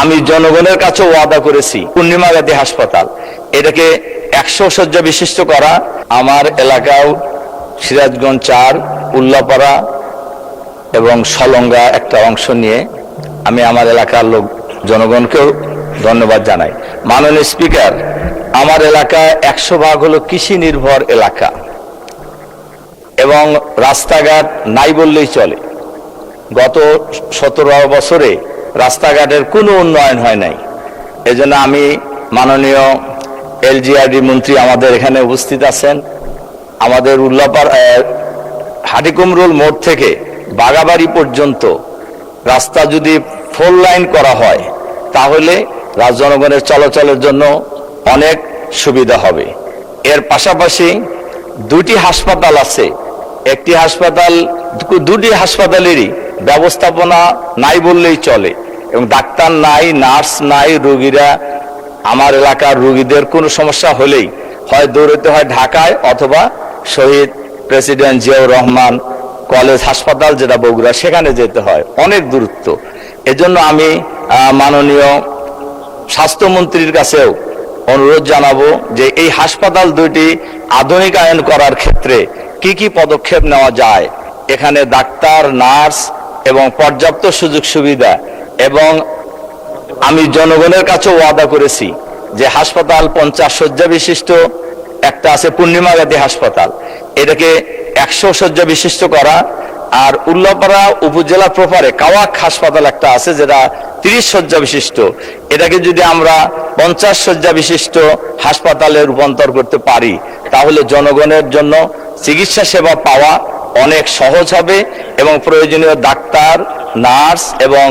আমি জনগণের কাছে ওয়াদা করেছি পূর্ণিমা গান্ধী হাসপাতাল এটাকে 100 শয্যা বিশিষ্ট করা। আমার এলাকাও সিরাজগঞ্জ 4, উল্লাপাড়া এবং সলঙ্গা একটা অংশ নিয়ে আমি আমার এলাকার লোক জনগণকেও ধন্যবাদ জানাই। মাননীয় স্পিকার, আমার এলাকা 100% হলো কৃষি নির্ভর এলাকা এবং রাস্তাঘাট নাই বললেই চলে। গত 17 বছরে রাস্তাঘাটের কোনো উন্নয়ন হয় নাই। এজন্য আমি মাননীয় এলজিআরডি মন্ত্রী আমাদের এখানে উপস্থিত আছেন। আমাদের উল্লাপাড়া হাটিকুমরুল মোড় থেকে বাগাবাড়ি পর্যন্ত রাস্তা যদি 4 লাইন করা হয় তাহলে জনগণের চলাচলের জন্য অনেক সুবিধা হবে। এর পাশাপাশি 2টি হাসপাতাল আছে। দুটি হাসপাতালেরই ব্যবস্থাপনা নাই বললেই চলে এবং ডাক্তার নাই, নার্স নাই। রোগীরা, আমার এলাকার রোগীদের কোনো সমস্যা হলেই হয় দৌড়াতে হয় ঢাকায় অথবা শহীদ প্রেসিডেন্ট জিয়াউর রহমান কলেজ হাসপাতাল যেটা বগুড়া, সেখানে যেতে হয়, অনেক দূরত্ব। এজন্য আমি মাননীয় স্বাস্থ্যমন্ত্রীর কাছেও অনুরোধ জানাবো যে এই হাসপাতাল 2টি আধুনিকায়ন করার ক্ষেত্রে কি কি পদক্ষেপ নেওয়া যায়, এখানে ডাক্তার, নার্স এবং পর্যাপ্ত সুযোগ সুবিধা। এবং আমি জনগণের কাছে ওয়াদা করেছি যে হাসপাতাল 50 শয্যা বিশিষ্ট একটা আছে পূর্ণিমা গান্ধী হাসপাতাল, এটাকে 100 শয্যা বিশিষ্ট করা। আর উল্লাপাড়া উপজেলা প্রপারে কাওয়াক হাসপাতাল একটা আছে যেটা 30 শয্যা বিশিষ্ট, এটাকে যদি আমরা 50 শয্যা বিশিষ্ট হাসপাতালে রূপান্তর করতে পারি তাহলে জনগণের জন্য চিকিৎসা সেবা পাওয়া অনেক সহজ হবে এবং প্রয়োজনীয় ডাক্তার, নার্স এবং